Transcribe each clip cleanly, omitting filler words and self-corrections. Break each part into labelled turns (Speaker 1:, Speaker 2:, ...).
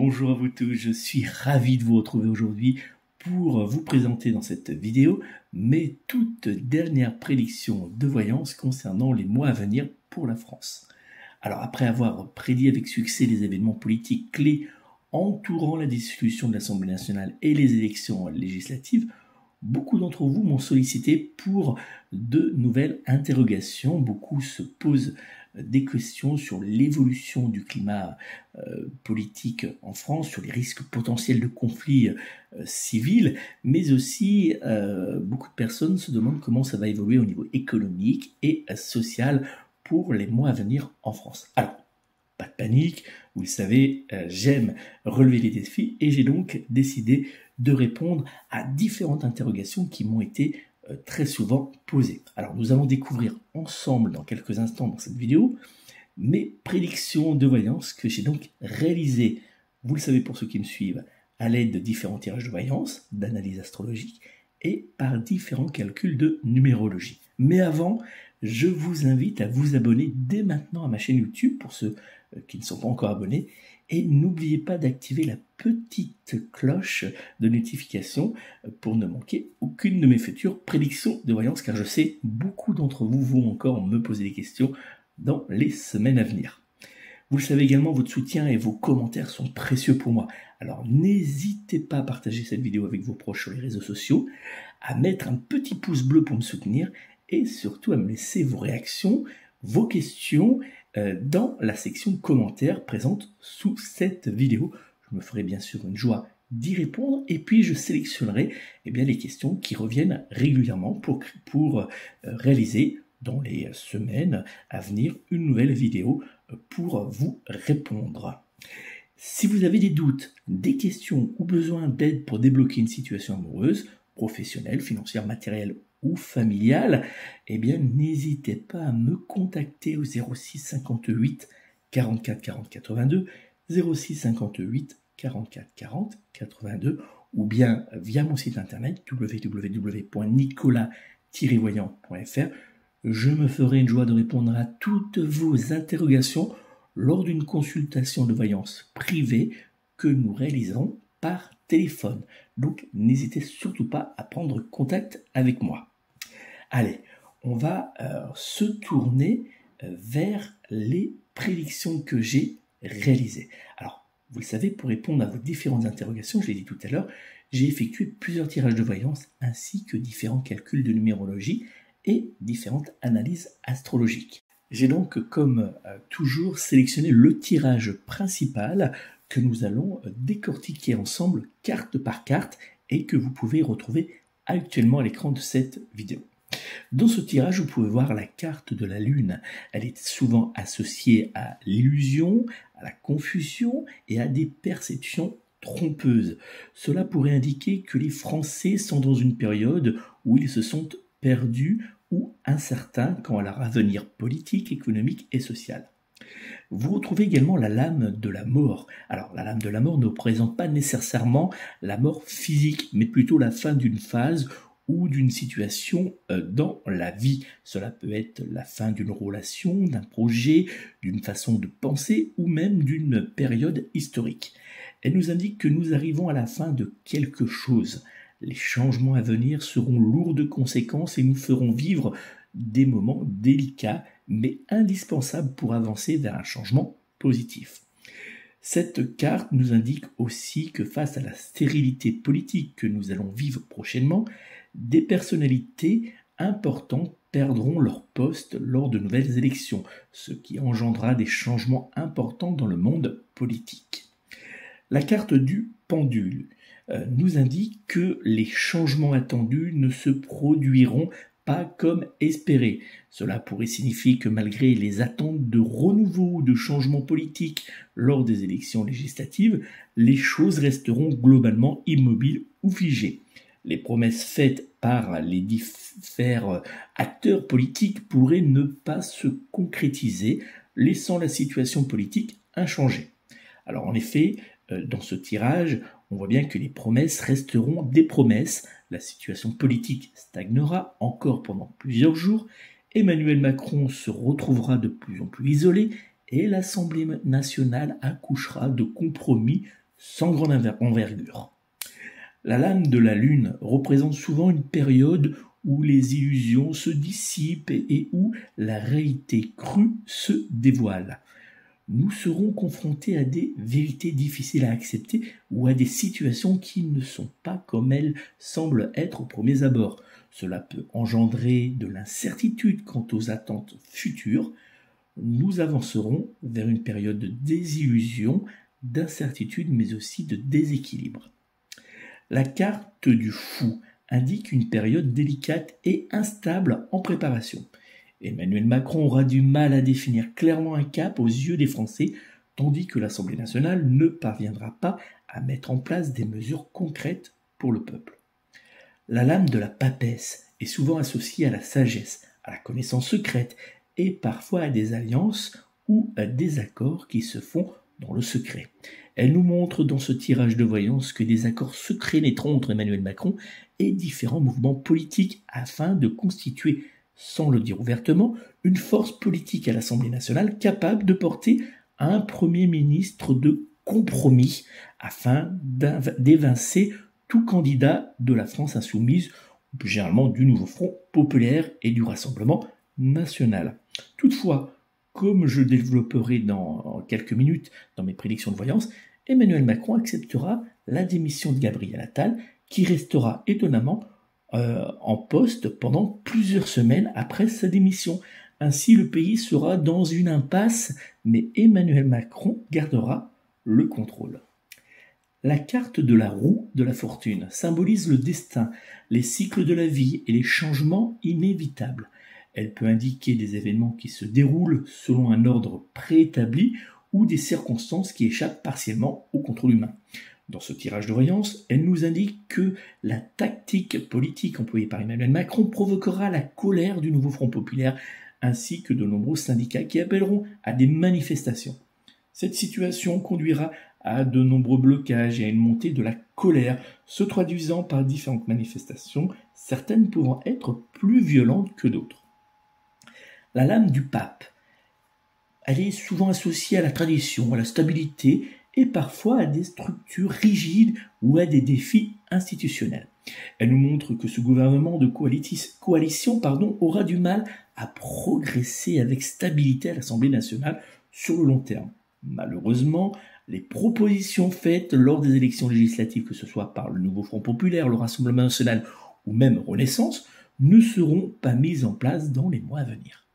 Speaker 1: Bonjour à vous tous, je suis ravi de vous retrouver aujourd'hui pour vous présenter dans cette vidéo mes toutes dernières prédictions de voyance concernant les mois à venir pour la France. Alors après avoir prédit avec succès les événements politiques clés entourant la dissolution de l'Assemblée nationale et les élections législatives, beaucoup d'entre vous m'ont sollicité pour de nouvelles interrogations. Beaucoup se posent des questions sur l'évolution du climat politique en France, sur les risques potentiels de conflits civils, mais aussi beaucoup de personnes se demandent comment ça va évoluer au niveau économique et social pour les mois à venir en France. Alors, pas de panique, vous le savez, j'aime relever les défis et j'ai donc décidé de répondre à différentes interrogations qui m'ont été très souvent posées. Alors nous allons découvrir ensemble dans quelques instants dans cette vidéo mes prédictions de voyance que j'ai donc réalisées, vous le savez pour ceux qui me suivent, à l'aide de différents tirages de voyance, d'analyse astrologique et par différents calculs de numérologie. Mais avant, je vous invite à vous abonner dès maintenant à ma chaîne YouTube pour ceux qui ne sont pas encore abonnés et n'oubliez pas d'activer la petite cloche de notification pour ne manquer aucune de mes futures prédictions de voyance car je sais beaucoup d'entre vous vont encore me poser des questions dans les semaines à venir. Vous le savez également, votre soutien et vos commentaires sont précieux pour moi. Alors n'hésitez pas à partager cette vidéo avec vos proches sur les réseaux sociaux, à mettre un petit pouce bleu pour me soutenir et surtout à me laisser vos réactions, vos questions dans la section commentaires présente sous cette vidéo. Je me ferai bien sûr une joie d'y répondre et puis je sélectionnerai les questions qui reviennent régulièrement pour réaliser dans les semaines à venir une nouvelle vidéo pour vous répondre. Si vous avez des doutes, des questions ou besoin d'aide pour débloquer une situation amoureuse, professionnelle, financière, matérielle ou familiale, n'hésitez pas à me contacter au 06 58 44 40 82, 06 58 44 40 82 ou bien via mon site internet www.nicolas-voyant.fr. Je me ferai une joie de répondre à toutes vos interrogations lors d'une consultation de voyance privée que nous réaliserons par téléphone. Donc n'hésitez surtout pas à prendre contact avec moi. Allez, on va se tourner vers les prédictions que j'ai réalisées. Alors, vous le savez, pour répondre à vos différentes interrogations, je l'ai dit tout à l'heure, j'ai effectué plusieurs tirages de voyance ainsi que différents calculs de numérologie et différentes analyses astrologiques. J'ai donc, comme toujours, sélectionné le tirage principal que nous allons décortiquer ensemble carte par carte et que vous pouvez retrouver actuellement à l'écran de cette vidéo. Dans ce tirage, vous pouvez voir la carte de la Lune. Elle est souvent associée à l'illusion, à la confusion et à des perceptions trompeuses. Cela pourrait indiquer que les Français sont dans une période où ils se sont perdus ou incertains quant à leur avenir politique, économique et social. Vous retrouvez également la lame de la mort. Alors, la lame de la mort ne représente pas nécessairement la mort physique, mais plutôt la fin d'une phase ou d'une situation dans la vie. Cela peut être la fin d'une relation, d'un projet, d'une façon de penser ou même d'une période historique. Elle nous indique que nous arrivons à la fin de quelque chose. Les changements à venir seront lourds de conséquences et nous feront vivre des moments délicats mais indispensables pour avancer vers un changement positif. Cette carte nous indique aussi que face à la stérilité politique que nous allons vivre prochainement, des personnalités importantes perdront leur poste lors de nouvelles élections, ce qui engendrera des changements importants dans le monde politique. La carte du pendule nous indique que les changements attendus ne se produiront pas comme espéré. Cela pourrait signifier que malgré les attentes de renouveau ou de changement politique lors des élections législatives, les choses resteront globalement immobiles ou figées. Les promesses faites par les différents acteurs politiques pourraient ne pas se concrétiser, laissant la situation politique inchangée. Alors en effet, dans ce tirage, on voit bien que les promesses resteront des promesses, la situation politique stagnera encore pendant plusieurs jours, Emmanuel Macron se retrouvera de plus en plus isolé et l'Assemblée nationale accouchera de compromis sans grande envergure. La lame de la lune représente souvent une période où les illusions se dissipent et où la réalité crue se dévoile. Nous serons confrontés à des vérités difficiles à accepter ou à des situations qui ne sont pas comme elles semblent être aux premiers abords. Cela peut engendrer de l'incertitude quant aux attentes futures. Nous avancerons vers une période de désillusion, d'incertitude, mais aussi de déséquilibre. La carte du fou indique une période délicate et instable en préparation. Emmanuel Macron aura du mal à définir clairement un cap aux yeux des Français, tandis que l'Assemblée nationale ne parviendra pas à mettre en place des mesures concrètes pour le peuple. La lame de la papesse est souvent associée à la sagesse, à la connaissance secrète et parfois à des alliances ou à des accords qui se font dans le secret. Elle nous montre dans ce tirage de voyance que des accords secrets naîtront entre Emmanuel Macron et différents mouvements politiques afin de constituer, sans le dire ouvertement, une force politique à l'Assemblée nationale capable de porter un Premier ministre de compromis afin d'évincer tout candidat de la France insoumise, ou plus généralement du Nouveau Front populaire et du Rassemblement national. Toutefois, comme je développerai dans quelques minutes dans mes prédictions de voyance, Emmanuel Macron acceptera la démission de Gabriel Attal, qui restera étonnamment en poste pendant plusieurs semaines après sa démission. Ainsi, le pays sera dans une impasse, mais Emmanuel Macron gardera le contrôle. La carte de la roue de la fortune symbolise le destin, les cycles de la vie et les changements inévitables. Elle peut indiquer des événements qui se déroulent selon un ordre préétabli ou des circonstances qui échappent partiellement au contrôle humain. Dans ce tirage de voyance, elle nous indique que la tactique politique employée par Emmanuel Macron provoquera la colère du Nouveau Front populaire ainsi que de nombreux syndicats qui appelleront à des manifestations. Cette situation conduira à de nombreux blocages et à une montée de la colère, se traduisant par différentes manifestations, certaines pouvant être plus violentes que d'autres. La lame du pape, elle est souvent associée à la tradition, à la stabilité et parfois à des structures rigides ou à des défis institutionnels. Elle nous montre que ce gouvernement de coalition aura du mal à progresser avec stabilité à l'Assemblée nationale sur le long terme. Malheureusement, les propositions faites lors des élections législatives, que ce soit par le Nouveau Front populaire, le Rassemblement national ou même Renaissance, ne seront pas mises en place dans les mois à venir.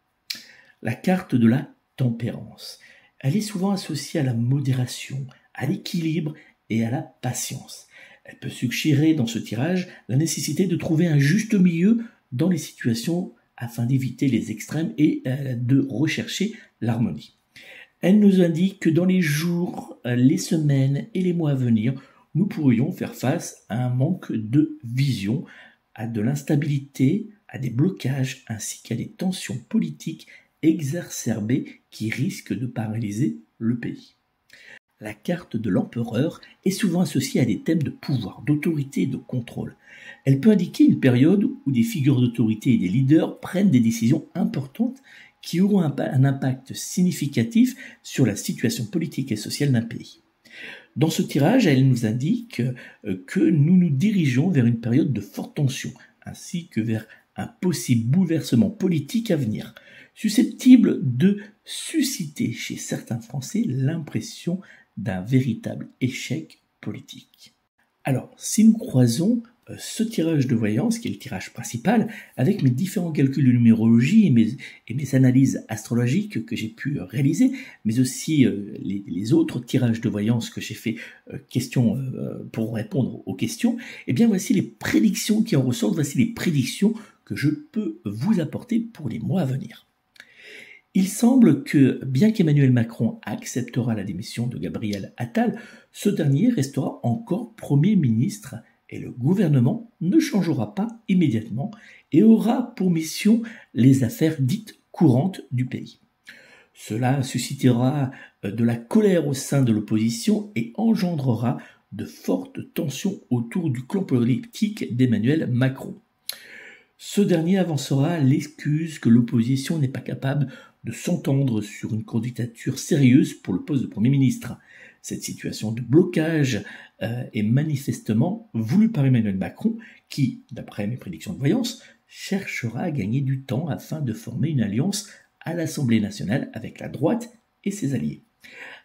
Speaker 1: La carte de la tempérance. Elle est souvent associée à la modération, à l'équilibre et à la patience. Elle peut suggérer dans ce tirage la nécessité de trouver un juste milieu dans les situations afin d'éviter les extrêmes et de rechercher l'harmonie. Elle nous indique que dans les jours, les semaines et les mois à venir, nous pourrions faire face à un manque de vision, à de l'instabilité, à des blocages ainsi qu'à des tensions politiques exacerbées qui risquent de paralyser le pays. La carte de l'empereur est souvent associée à des thèmes de pouvoir, d'autorité et de contrôle. Elle peut indiquer une période où des figures d'autorité et des leaders prennent des décisions importantes qui auront un impact significatif sur la situation politique et sociale d'un pays. Dans ce tirage, elle nous indique que nous nous dirigeons vers une période de forte tension, ainsi que vers un possible bouleversement politique à venir, susceptible de susciter chez certains Français l'impression d'un véritable échec politique. Alors, si nous croisons ce tirage de voyance, qui est le tirage principal, avec mes différents calculs de numérologie et mes analyses astrologiques que j'ai pu réaliser, mais aussi les autres tirages de voyance que j'ai fait pour répondre aux questions, et bien voici les prédictions qui en ressortent, voici les prédictions que je peux vous apporter pour les mois à venir. Il semble que, bien qu'Emmanuel Macron acceptera la démission de Gabriel Attal, ce dernier restera encore Premier ministre et le gouvernement ne changera pas immédiatement et aura pour mission les affaires dites courantes du pays. Cela suscitera de la colère au sein de l'opposition et engendrera de fortes tensions autour du clan politique d'Emmanuel Macron. Ce dernier avancera l'excuse que l'opposition n'est pas capable de s'entendre sur une candidature sérieuse pour le poste de Premier ministre. Cette situation de blocage est manifestement voulue par Emmanuel Macron qui, d'après mes prédictions de voyance, cherchera à gagner du temps afin de former une alliance à l'Assemblée nationale avec la droite et ses alliés.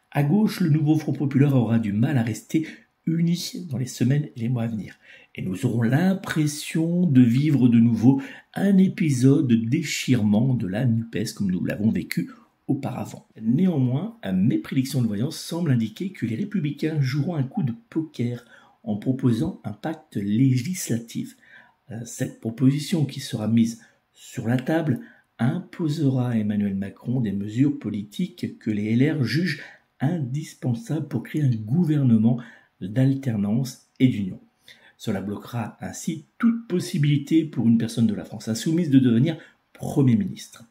Speaker 1: À gauche, le nouveau Front populaire aura du mal à rester uni dans les semaines et les mois à venir. Et nous aurons l'impression de vivre de nouveau un épisode de déchirement de la NUPES comme nous l'avons vécu auparavant. Néanmoins, mes prédictions de voyance semblent indiquer que les Républicains joueront un coup de poker en proposant un pacte législatif. Cette proposition qui sera mise sur la table imposera à Emmanuel Macron des mesures politiques que les LR jugent indispensables pour créer un gouvernement d'alternance et d'union. Cela bloquera ainsi toute possibilité pour une personne de la France insoumise de devenir Premier ministre.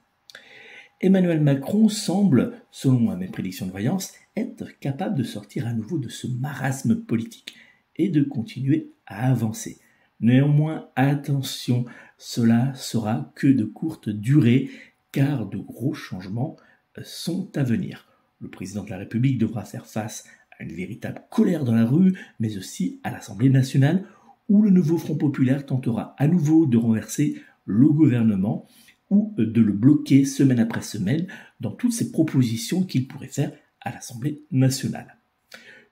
Speaker 1: Emmanuel Macron semble, selon mes prédictions de voyance, être capable de sortir à nouveau de ce marasme politique et de continuer à avancer. Néanmoins, attention, cela sera que de courte durée, car de gros changements sont à venir. Le président de la République devra faire face à une véritable colère dans la rue, mais aussi à l'Assemblée nationale, où le nouveau Front populaire tentera à nouveau de renverser le gouvernement ou de le bloquer semaine après semaine dans toutes ces propositions qu'il pourrait faire à l'Assemblée nationale.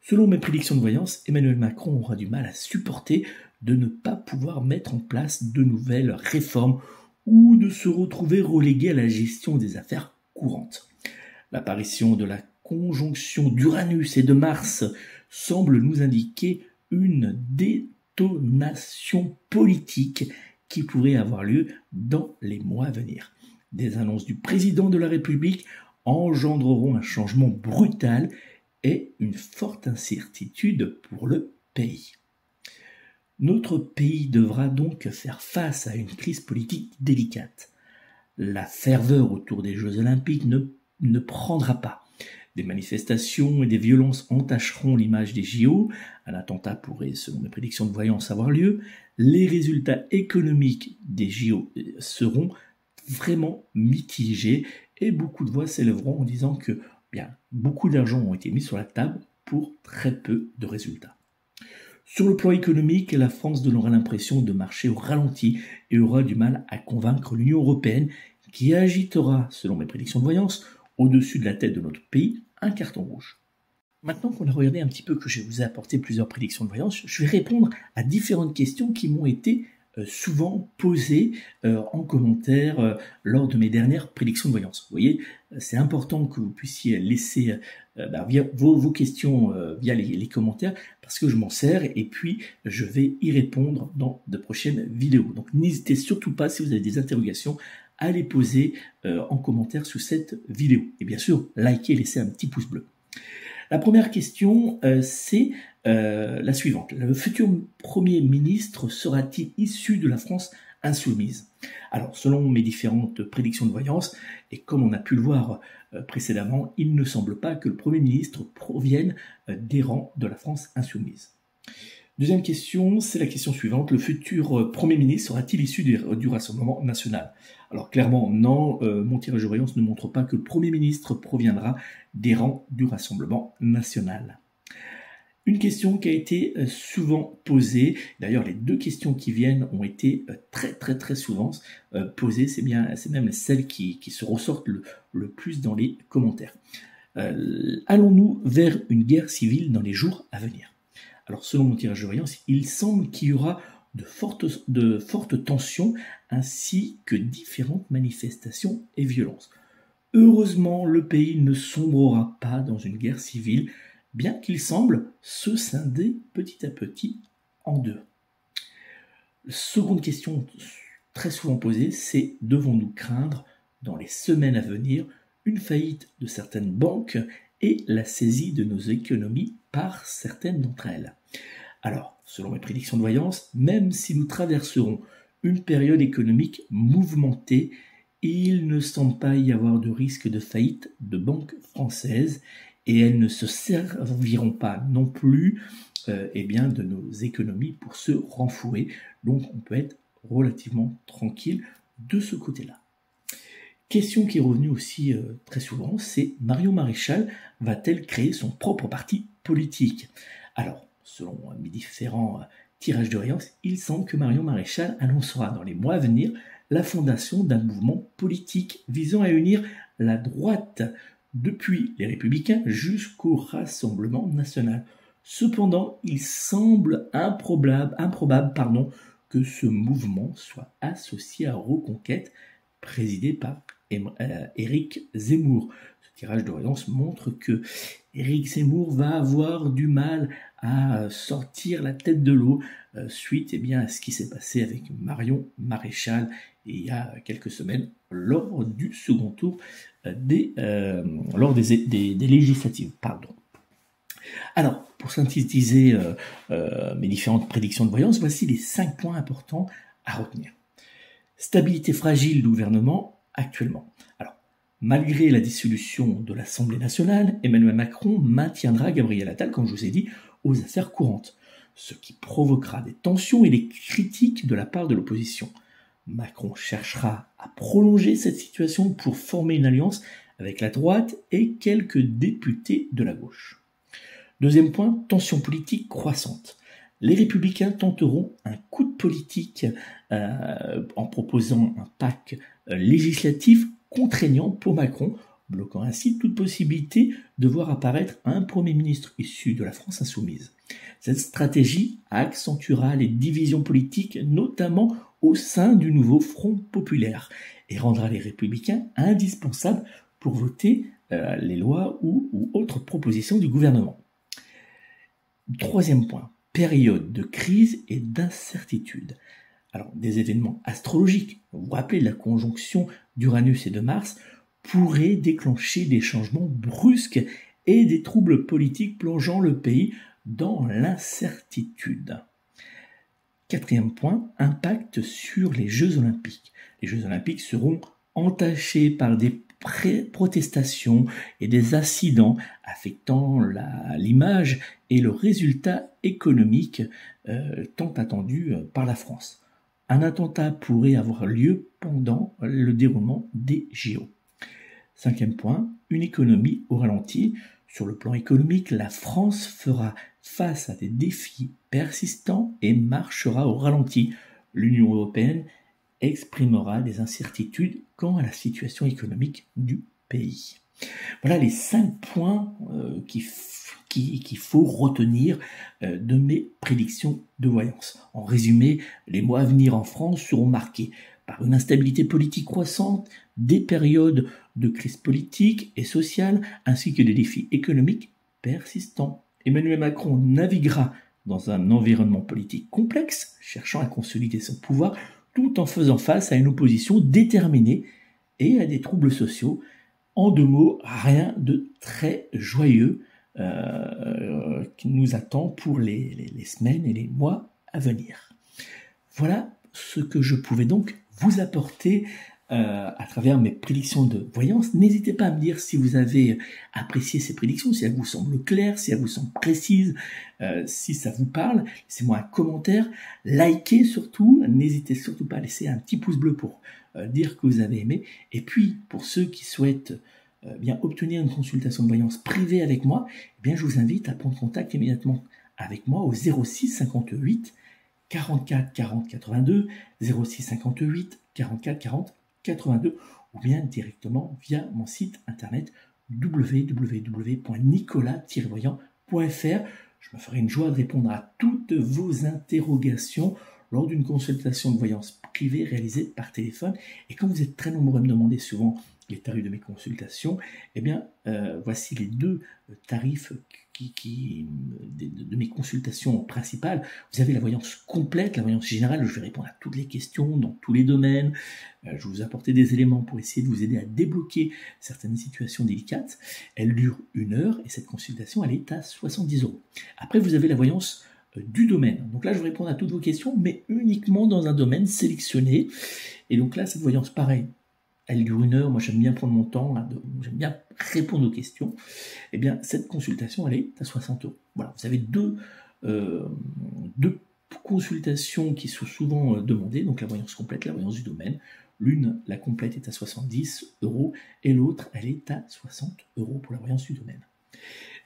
Speaker 1: Selon mes prédictions de voyance, Emmanuel Macron aura du mal à supporter de ne pas pouvoir mettre en place de nouvelles réformes ou de se retrouver relégué à la gestion des affaires courantes. L'apparition de la conjonction d'Uranus et de Mars semble nous indiquer une détonation politique qui pourrait avoir lieu dans les mois à venir. Des annonces du président de la République engendreront un changement brutal et une forte incertitude pour le pays. Notre pays devra donc faire face à une crise politique délicate. La ferveur autour des Jeux Olympiques ne prendra pas. Des manifestations et des violences entacheront l'image des JO. Un attentat pourrait, selon mes prédictions de voyance, avoir lieu. Les résultats économiques des JO seront vraiment mitigés et beaucoup de voix s'élèveront en disant que beaucoup d'argent ont été mis sur la table pour très peu de résultats. Sur le plan économique, la France donnera l'impression de marcher au ralenti et aura du mal à convaincre l'Union européenne qui agitera, selon mes prédictions de voyance, au-dessus de la tête de notre pays, un carton rouge. Maintenant qu'on a regardé un petit peu que je vous ai apporté plusieurs prédictions de voyance, je vais répondre à différentes questions qui m'ont été souvent posées en commentaire lors de mes dernières prédictions de voyance. Vous voyez, c'est important que vous puissiez laisser vos questions via les commentaires parce que je m'en sers et puis je vais y répondre dans de prochaines vidéos. Donc n'hésitez surtout pas si vous avez des interrogations à les poser en commentaire sous cette vidéo. Et bien sûr, likez et laissez un petit pouce bleu. La première question, c'est la suivante. Le futur Premier ministre sera-t-il issu de la France insoumise? Alors, selon mes différentes prédictions de voyance, et comme on a pu le voir précédemment, il ne semble pas que le Premier ministre provienne des rangs de la France insoumise. Deuxième question, c'est la question suivante. Le futur Premier ministre sera-t-il issu du Rassemblement national? Alors clairement, non, mon tirage de voyance ne montre pas que le Premier ministre proviendra des rangs du Rassemblement national. Une question qui a été souvent posée, d'ailleurs les deux questions qui viennent ont été très souvent posées, c'est même celles qui se ressortent le plus dans les commentaires. Allons-nous vers une guerre civile dans les jours à venir? Alors selon mon tirage de voyance, il semble qu'il y aura de fortes tensions ainsi que différentes manifestations et violences. Heureusement, le pays ne sombrera pas dans une guerre civile, bien qu'il semble se scinder petit à petit en deux. La seconde question très souvent posée, c'est devons-nous craindre dans les semaines à venir une faillite de certaines banques et la saisie de nos économies par certaines d'entre elles? Alors, selon mes prédictions de voyance, même si nous traverserons une période économique mouvementée, il ne semble pas y avoir de risque de faillite de banques françaises et elles ne se serviront pas non plus de nos économies pour se renflouer. Donc on peut être relativement tranquille de ce côté-là. Question qui est revenue aussi très souvent, c'est Marion Maréchal va-t-elle créer son propre parti politique? Alors, selon mes différents tirages de voyance, il semble que Marion Maréchal annoncera dans les mois à venir la fondation d'un mouvement politique visant à unir la droite depuis les Républicains jusqu'au Rassemblement national. Cependant, il semble improbable que ce mouvement soit associé à Reconquête, présidé par Éric Zemmour. Ce tirage de voyance montre que Éric Zemmour va avoir du mal à sortir la tête de l'eau suite à ce qui s'est passé avec Marion Maréchal il y a quelques semaines lors du second tour des législatives. Alors, pour synthétiser mes différentes prédictions de voyance, voici les 5 points importants à retenir. Stabilité fragile du gouvernement actuellement. Alors, malgré la dissolution de l'Assemblée nationale, Emmanuel Macron maintiendra Gabriel Attal, comme je vous ai dit, aux affaires courantes, ce qui provoquera des tensions et des critiques de la part de l'opposition. Macron cherchera à prolonger cette situation pour former une alliance avec la droite et quelques députés de la gauche. Deuxième point, tension politique croissante. Les Républicains tenteront un coup de politique en proposant un pacte législatif contraignant pour Macron, bloquant ainsi toute possibilité de voir apparaître un Premier ministre issu de la France insoumise. Cette stratégie accentuera les divisions politiques, notamment au sein du nouveau Front populaire, et rendra les Républicains indispensables pour voter les lois ou autres propositions du gouvernement. Troisième point, période de crise et d'incertitude. Alors, des événements astrologiques, vous vous rappelez de la conjonction d'Uranus et de Mars, pourraient déclencher des changements brusques et des troubles politiques plongeant le pays dans l'incertitude. Quatrième point, impact sur les Jeux Olympiques. Les Jeux Olympiques seront entachés par des protestations et des incidents affectant l'image et le résultat économique tant attendu par la France. Un attentat pourrait avoir lieu pendant le déroulement des JO. Cinquième point, une économie au ralenti. Sur le plan économique, la France fera face à des défis persistants et marchera au ralenti. L'Union européenne exprimera des incertitudes quant à la situation économique du pays. Voilà les 5 points qu'il faut retenir de mes prédictions de voyance. En résumé, les mois à venir en France seront marqués par une instabilité politique croissante, des périodes de crise politique et sociale, ainsi que des défis économiques persistants. Emmanuel Macron naviguera dans un environnement politique complexe, cherchant à consolider son pouvoir, tout en faisant face à une opposition déterminée et à des troubles sociaux. En 2 mots, rien de très joyeux qui nous attend pour les semaines et les mois à venir. Voilà ce que je pouvais donc vous apporter à travers mes prédictions de voyance. N'hésitez pas à me dire si vous avez apprécié ces prédictions, si elles vous semblent claires, si elles vous semblent précises, si ça vous parle. Laissez-moi un commentaire, likez surtout, n'hésitez surtout pas à laisser un petit pouce bleu pour dire que vous avez aimé. Et puis, pour ceux qui souhaitent obtenir une consultation de voyance privée avec moi, je vous invite à prendre contact immédiatement avec moi au 06 58 44 40 82, 06 58 44 40 82, ou bien directement via mon site internet www.nicolas-voyant.fr. Je me ferai une joie de répondre à toutes vos interrogations lors d'une consultation de voyance privée réalisée par téléphone. Et comme vous êtes très nombreux à me demander souvent les tarifs de mes consultations, voici les 2 tarifs de mes consultations principales. Vous avez la voyance complète, la voyance générale, je vais répondre à toutes les questions dans tous les domaines. Je vais vous apporter des éléments pour essayer de vous aider à débloquer certaines situations délicates. Elle dure 1 heure et cette consultation, elle est à 70 €. Après, vous avez la voyance du domaine. Donc là, je vais répondre à toutes vos questions, mais uniquement dans un domaine sélectionné. Et donc là, cette voyance, pareil, elle dure 1 heure, moi j'aime bien prendre mon temps, j'aime bien répondre aux questions. Cette consultation, elle est à 60 €. Voilà, vous avez deux consultations qui sont souvent demandées, donc la voyance complète, la voyance du domaine. L'une, la complète, est à 70 € et l'autre, elle est à 60 € pour la voyance du domaine.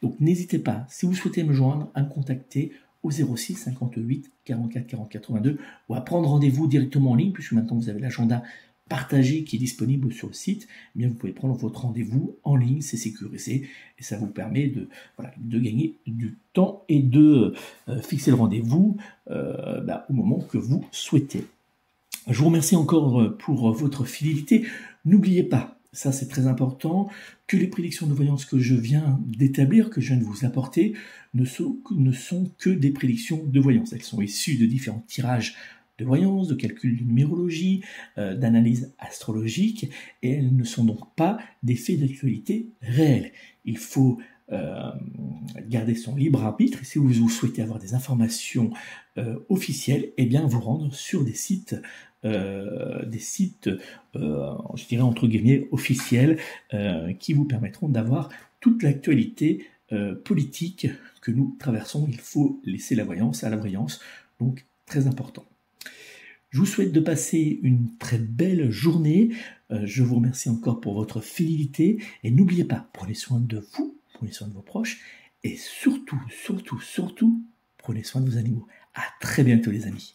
Speaker 1: Donc n'hésitez pas, si vous souhaitez me joindre, à me contacter au 06 58 44 40 82 ou à prendre rendez-vous directement en ligne, puisque maintenant vous avez l'agenda partagé qui est disponible sur le site. Eh bien, vous pouvez prendre votre rendez-vous en ligne, c'est sécurisé et ça vous permet de gagner du temps et de fixer le rendez-vous au moment que vous souhaitez. Je vous remercie encore pour votre fidélité. N'oubliez pas, ça c'est très important, que les prédictions de voyance que je viens d'établir, que je viens de vous apporter, ne sont que des prédictions de voyance. Elles sont issues de différents tirages de voyance, de calcul de numérologie, d'analyse astrologique, et elles ne sont donc pas des faits d'actualité réels. Il faut garder son libre arbitre, et si vous souhaitez avoir des informations officielles, eh bien vous rendre sur des sites je dirais entre guillemets officiels, qui vous permettront d'avoir toute l'actualité politique que nous traversons. Il faut laisser la voyance à la voyance, donc très important. Je vous souhaite de passer une très belle journée. Je vous remercie encore pour votre fidélité et n'oubliez pas, prenez soin de vous, prenez soin de vos proches et surtout, prenez soin de vos animaux. À très bientôt les amis.